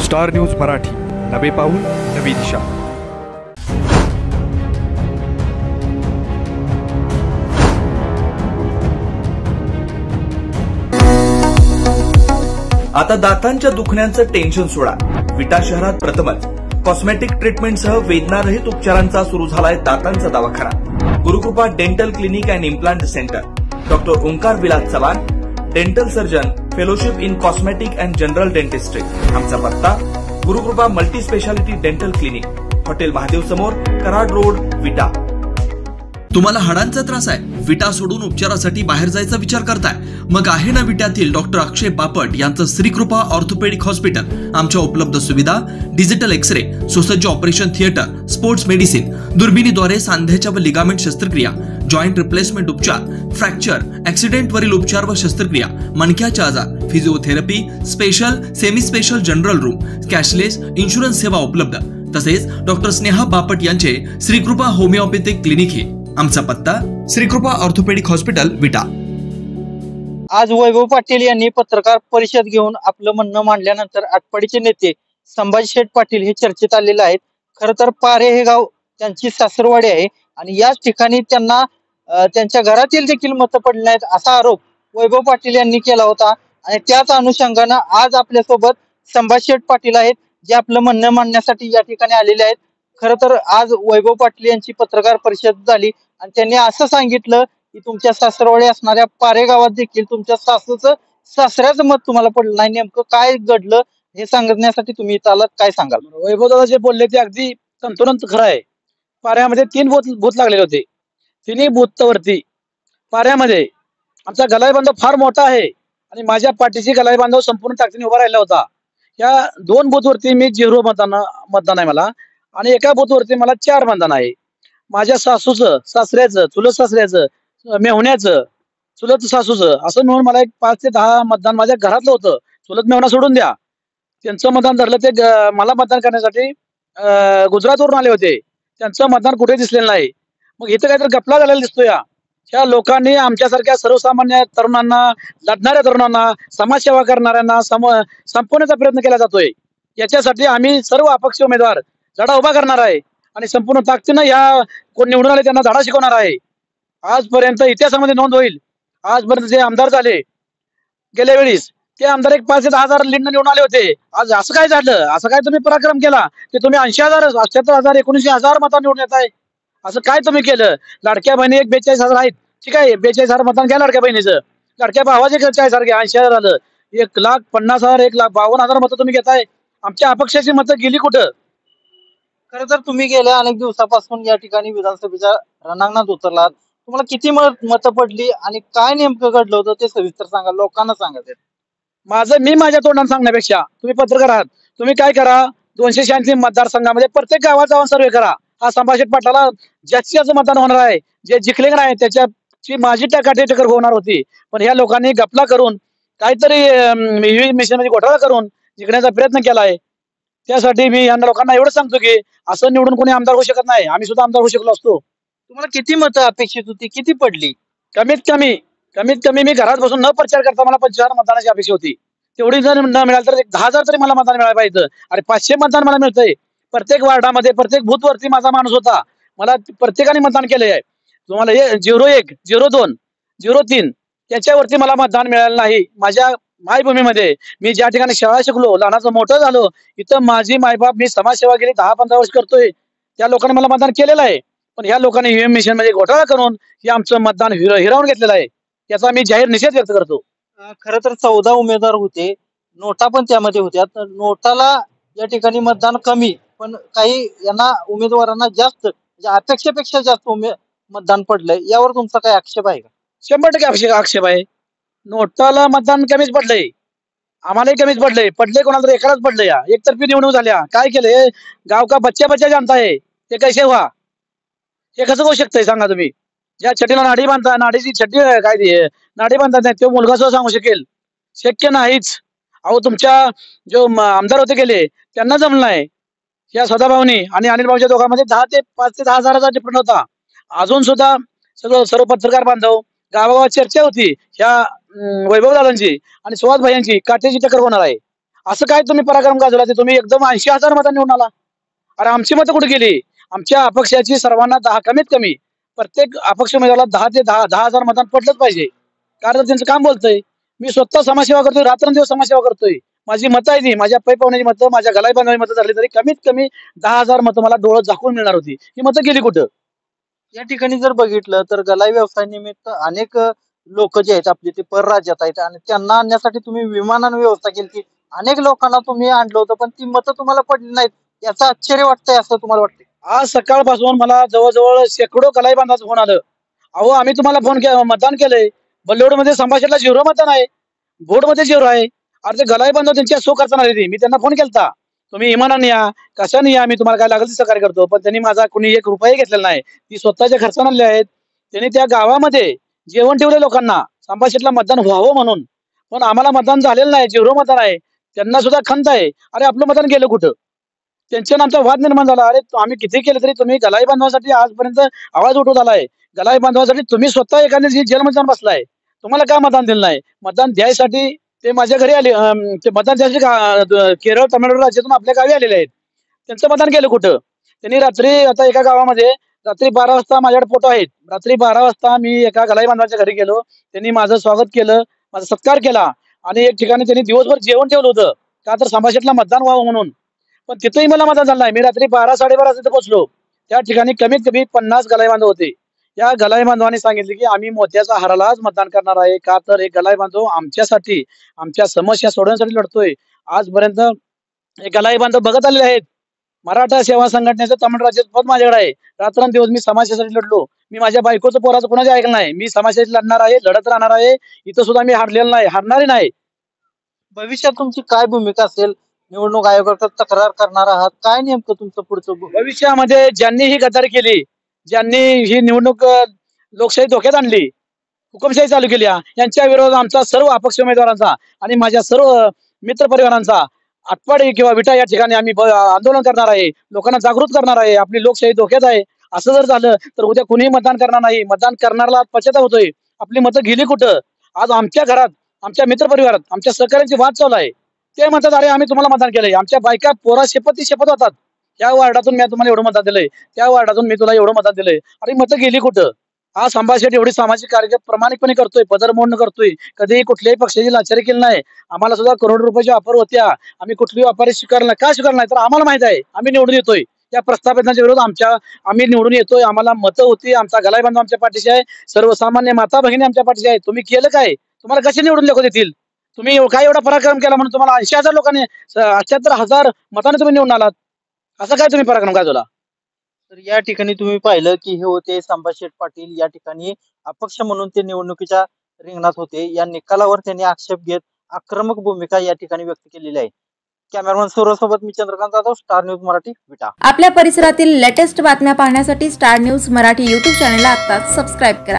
Star news Marathi, नवे पाऊल नवी दिशा। आता दातांच्या दुखण्याचं टेन्शन सोडा। विटा शहरात प्रथमच कॉस्मेटिक ट्रीटमेंटसह वेदनारहित उपचारांचा सुरू झालाय दातांचा दवाखाना। Gurukrupa dental clinic and implant centre, doctor Omkar Vilas Chavan, dental surgeon, fellowship in cosmetic and general dentistry. आमचा पत्ता Gurukrupa multi speciality dental clinic, hotel Mahadev समोर, कराड रोड, विटा। तुम्हाला हाडांचा त्रास आहे, विटा सोडून उपचारासाठी बाहेर जायचा विचार करताय? मग आहे ना विट्यातील डॉक्टर अक्षय बापट यांचं श्रीकृपा ऑर्थोपेडिक हॉस्पिटल। आमच्या उपलब्ध सुविधा डिजिटल एक्सरे, सुसज्ज ऑपरेशन थिएटर, स्पोर्ट्स मेडिसिन, दुर्बिणीद्वारे सांध्याच्या व लिगामेंट शस्त्रक्रिया, जॉइंट रिप्लेसमेंट उपचार, फ्रॅक्चर, ऍक्सिडेंट वरील उपचार व शस्त्रक्रिया, मणक्याचे आजार, physiotherapy, special, semi special general room, cashless insurance सेवा उपलब्ध। तसेच डॉक्टर स्नेहा बापट यांचे श्रीकृपा होमिओपॅथिक क्लिनिक हे। आमचा पत्ता श्रीकृपा ऑर्थोपेडिक हॉस्पिटल, विटा। आज वैभव पाटील यांनी पत्रकार परिषद घेऊन आपलं म्हणणं मांडल्यानंतर आटपाडीचे नेते संभाजी शेठ पाटील हे चर्चेत आलेले आहेत। खरं तर पारे हे गाव त्यांची सासरवाडी आहे आणि याच ठिकाणी त्यांना त्यांच्या घरातील देखील मतं पडली नाहीत असा आरोप वैभव पाटील यांनी केला होता। आणि त्याच अनुषंगानं आज आपल्यासोबत संभाजी शेठ पाटील आहेत, जे आपलं म्हणणं मांडण्यासाठी या ठिकाणी आलेले आहेत। खरं तर आज वैभव पाटील यांची पत्रकार परिषद झाली आणि त्यांनी असं सांगितलं की तुमच्या सासरवाडी असणाऱ्या पारे गावात देखील तुमच्या सासऱ्याचं मत तुम्हाला पडलं नाही। नेमकं काय घडलं हे सांगण्यासाठी तुम्ही इथं आलात, काय सांगाल? वैभव दादा जे बोलले ते अगदी तंतोतंत खरं आहे। पाऱ्यामध्ये 3 भूत लागलेले होते। तिन्ही भूतवरती पाऱ्यामध्ये आमचा गलाई बांधव फार मोठा आहे आणि माझ्या पाठीशी गलाई बांधव संपूर्ण ताकदीने उभा राहिला होता। या 2 बूथवरती मी 0 मतदान आहे मला, आणि एका बूथवरती मला 4 मतदान आहे। माझ्या सासूचं, सासऱ्याचं, चुलत सासऱ्याचं, मेहुण्याचं, चुलत सासूचं असं मिळून मला एक 5 ते 10 मतदान माझ्या घरातलं होतं। चुलत मेहुणा सोडून द्या, त्यांचं मतदान धरलं ते मला मतदान करण्यासाठी गुजरातवरून आले होते। त्यांचं मतदान कुठे दिसलेलं नाही। मग इथं काहीतरी गपला झालेला दिसतो। या लोकांनी आमच्यासारख्या सर्वसामान्य तरुणांना, लढणाऱ्या तरुणांना, समाजसेवा करणाऱ्यांना संपवण्याचा प्रयत्न केला जातोय। याच्यासाठी आम्ही सर्व अपक्ष उमेदवार लढा उभा करणार आहे आणि संपूर्ण ताकदीनं या कोण निवडून आले त्यांना धडा शिकवणार आहे। आजपर्यंत इतिहासामध्ये नोंद होईल, आजपर्यंत जे आमदार झाले गेल्या वेळेस ते आमदार एक 5 ते 10 हजार लीडनं निवडून आले होते। आज असं काय झालं? असं काय तुम्ही पराक्रम केला की तुम्ही 80,000, 78,000, 79,000 मतांनी निवडून येत आहे? असं काय तुम्ही केलं? लाडक्या बहिणी एक 42,000 आहेत, ठीक आहे, 42,000 मतदान घ्या लाडक्या बहिणीचं। लाडक्या भावाचे 40,000 घ्या, 80,000 झालं, 1,50,000, 1,52,000 मतं तुम्ही घेताय। आमच्या अपक्षाची मतं गेली कुठं? खरं तर तुम्ही गेल्या अनेक दिवसापासून या ठिकाणी विधानसभेच्या रणांगणात उतरलात, तुम्हाला किती मतं पडली आणि काय नेमकं घडलं होतं ते सविस्तर सांगा, लोकांना सांगा। मी माझ्या तोंडाने सांगण्यापेक्षा तुम्ही पत्रकार आहात, तुम्ही काय करा, 286 मतदारसंघामध्ये प्रत्येक गावात जाऊन सर्वे करा। हा संभाजी पाटलाला जास्तीत जास्त मतदान होणार आहे, जे जिंकले नाही त्याच्याची माझी टक्कर होणार होती। पण ह्या लोकांनी गपला करून काहीतरी मिशनमध्ये घोटाळा करून जिंकण्याचा प्रयत्न केला आहे। त्यासाठी मी या लोकांना एवढं सांगतो की असं निवडून कोणी आमदार होऊ शकत नाही। आम्ही सुद्धा आमदार होऊ शकलो असतो। तुम्हाला किती मतं अपेक्षित होती, किती पडली? कमीत कमी मी घरात बसून न प्रचार करता मला 25,000 मतदानाची अपेक्षा होती। तेवढी जर न मिळाल तर 10,000 तरी मला मतदान मिळायला पाहिजे। आणि 500 मतदान मला मिळतंय। प्रत्येक वार्डामध्ये, प्रत्येक बूथवरती माझा माणूस होता, मला प्रत्येकाने मतदान केलंय आहे। तुम्हाला 01, 02, 03 त्याच्यावरती मला मतदान मिळालं नाही। माझ्या मायभूमीमध्ये मी ज्या ठिकाणी शाळा शिकलो, लहानाचं मोठं झालो, इथं माझी मायबाप, मी समाजसेवा गेली 10-15 वर्ष करतोय, त्या लोकांनी मला मतदान केलेलं आहे। पण ह्या लोकांनी ईव्हीएम मिशन मध्ये घोटाळा करून हे आमचं मतदान हिरावून घेतलेलं आहे। याचा मी जाहीर निषेध व्यक्त करतो। खरं तर 14 उमेदवार होते, नोटा पण त्यामध्ये होत्या। नोटाला या ठिकाणी मतदान कमी, पण काही यांना उमेदवारांना जास्त, म्हणजे अपेक्षेपेक्षा जास्त मतदान पडलंय। यावर तुमचा काय आक्षेप आहे का? 100% आक्षेप आहे। नोटाला मतदान कमीच पडलंय, आम्हालाही कमीच पडले कोणाला तर एकालाच पडलंय। एकतर्फी निवडणूक झाल्या, काय केलंय? गाव का बच्चा जानता है, ते कैसे हुआ? हे कसं होऊ शकतंय सांगा तुम्ही? ज्या छडीला नाडी बांधता, नाडीची छड्डी काय ती नाडी बांधतात नाही, तो मुलगा सुद्धा सांगू शकेल? शक्य नाहीच। अहो, तुमच्या जो आमदार होते गेले त्यांना जमलं नाही। या सदाभाऊनी आणि अनिल भाऊच्या दोघांमध्ये 5 ते 10 हजाराचा डिफरंट होता। अजून सुद्धा सर्व पत्रकार बांधव गावागावात चर्चा होती ह्या वैभव दादांची आणि सुहास भाईंची काटेची टक्कर होणार आहे। असं काय तुम्ही पराक्रम गाजवला ते तुम्ही एकदम 80,000 मतांनी निवडून आला. अरे आमची मतं कुठे गेली? आमच्या अपक्षाची सर्वांना 10 कमीत कमी प्रत्येक अपक्ष उमेदवाराला 10 ते 10,000 मतांनी पडलंच पाहिजे. कारण त्यांचं काम बोलतंय. मी स्वतः समाजसेवा करतोय, रात्रंदिवस समाजसेवा करतोय. माझी मतं आहे ती, माझ्या पै पाहुण्याची मतं, माझ्या गलाई बांधवाची मतं झाली तरी कमीत कमी 10,000 मतं मला डोळं झाकून मिळणार होती. ही मतं गेली कुठं? या ठिकाणी जर बघितलं तर गलाई व्यवसाय निमित्त अनेक लोक जे आहेत आपले ते परराज्यात आहेत आणि त्यांना आणण्यासाठी तुम्ही विमानाने व्यवस्था केली. अनेक लोकांना तुम्ही आणलं होतं पण ती मतं तुम्हाला पडली नाहीत. याचं आश्चर्य वाटतंय असं तुम्हाला वाटतंय? आज सकाळपासून मला जवळजवळ शेकडो गलाई बांधवाचं फोन आलं. अहो आम्ही तुम्हाला मतदान केलंय. बल्लोडमध्ये संभाषणला 0 मतदान आहे, बोर्डमध्ये 0 आहे. अरे ते गलाई बांधव त्यांच्या सो खर्च नाही. मी त्यांना फोन केलता, तुम्ही इमानाने या, कशाने या, मी तुम्हाला काय लागेल ते सहकार्य करतो. पण त्यांनी माझा कुणी 1 रुपया घेतलेला नाही. ती स्वतःच्या खर्चाने आणले आहेत. त्यांनी त्या गावामध्ये जेवण ठेवले लोकांना संभाषणला मतदान व्हावं म्हणून. पण आम्हाला मतदान झालेलं नाही, 0 मतदान आहे. त्यांना सुद्धा खंत आहे. अरे आपलं मतदान गेलं कुठं? त्यांच्या आमचा वाद निर्माण झाला. अरे आम्ही किती केलं तरी तुम्ही गलाई बांधवासाठी आजपर्यंत आवाज उठवत आलाय. गलाई बांधवासाठी तुम्ही स्वतः एखाद्या जेलमध्ये जाऊन बसलाय. तुम्हाला काय मतदान दिलं नाही? मतदान द्यायसाठी ते माझ्या घरी आले, ते मतदान द्यायसाठी केरळ तामिळनाडू राज्यातून आपल्या गावी आलेले आहेत. त्यांचं मतदान केलं कुठं? त्यांनी रात्री आता एका गावामध्ये रात्री 12 वाजता माझ्याकडे फोटो आहेत. रात्री 12 वाजता मी एका गलाई बांधवाच्या घरी गेलो. त्यांनी माझं स्वागत केलं, माझा सत्कार केला आणि एक ठिकाणी त्यांनी दिवसभर जेवण ठेवलं होतं का तर संभाषणला मतदान व्हावं म्हणून. पण तिथेही मला मतदान झालं नाही. मी रात्री 12-12:30 तिथे पोहोचलो. त्या ठिकाणी कमीत कमी 50 गलाई बांधव होते. या गलाई बांधवांनी सांगितले की आम्ही मोत्याच्या हारालाच मतदान करणार आहे का तर एक गलाई बांधव आमच्यासाठी आमच्या समस्या सोडवण्यासाठी लढतोय. आजपर्यंत हे गलाई बांधव बघत आलेले आहेत. मराठा सेवा संघटनेचं तामिळ राज्यात पद माझ्याकडे आहे. रात्रंदिवस मी समाजासाठी लढलो. मी माझ्या बायकोचं पोराचं कोणाचं ऐकलं नाही. मी समाजासाठी लढणार आहे, लढत राहणार आहे. इथं सुद्धा मी हारलेलं नाही, हारणारही नाही. भविष्यात तुमची काय भूमिका असेल? निवडणूक आयोगाकडे तक्रार करणार आहात? काय नेमकं तुमचं पुढचं भविष्यामध्ये ज्यांनी ही गद्दारी केली, ज्यांनी ही निवडणूक लोकशाही धोक्यात आणली, हुकुमशाही चालू केली, यांच्या विरोधात आमचा सर्व अपक्ष उमेदवारांचा आणि माझ्या सर्व मित्र परिवारांचा आटपाडी किंवा विटा या ठिकाणी आम्ही आंदोलन करणार आहे. लोकांना जागृत करणार आहे. आपली लोकशाही धोक्यात आहे. असं जर झालं तर उद्या कुणीही मतदान करणार नाही. मतदान करणारा पश्चाताप होतोय. आपली मतं गेली कुठं? आज आमच्या घरात, आमच्या मित्र परिवारात, आमच्या सहकार्यांची वाद चालू आहे. ते म्हणतात अरे आम्ही तुम्हाला मतदान केलंय. आमच्या बायका पोरा शपथ होतात. त्या वार्डातून मी तुम्हाला एवढं मतदान दिलंय, त्या वार्डातून मी तुला एवढं मतदान दिलंय. अरे मतं गेली कुठं? आज संभाषण एवढी सामाजिक कार्य प्रामाणिकपणे करतोय, पदरमोड करतोय. कधीही कुठल्याही पक्षाची लाचारी केली नाही. आम्हाला सुद्धा करोड रुपयाची ऑफर होत्या. आम्ही कुठलीही ऑफर स्वीकारला का स्वीकारला नाही? तर आम्हाला माहित आहे आम्ही निवडून येतोय. त्या प्रस्थापितांच्या विरोधात आम्ही निवडून येतोय. आम्हाला मतं होती. आमचा गलाई बांधव आमच्या पाठीशी आहे. सर्वसामान्य माता भगिनी आमच्या पाठीशी आहे. तुम्ही केलं काय? तुम्हाला कसे निवडून लेखो देतील? तुम्ही काय एवढा पराक्रम केला म्हणून तुम्हाला 80,000 लोकांनी 78,000 मताने तुम्ही निवडून आलात. असं काय तुम्ही पराक्रम गाजवला? तर या ठिकाणी तुम्ही पाहिलं की हे होते संभाजी पाटील. या ठिकाणी अपक्ष म्हणून ते निवडणुकीच्या रिंगणात होते. या निकालावर त्यांनी आक्षेप घेत आक्रमक भूमिका या ठिकाणी व्यक्त केलेली आहे. कॅमेरामन सोबत मी चंद्रकांत जाधव, स्टार न्यूज मराठी, विटा. आपल्या परिसरातील लेटेस्ट बातम्या पाहण्यासाठी स्टार न्यूज मराठी YouTube चॅनलला आत्ताच सबस्क्राईब करा.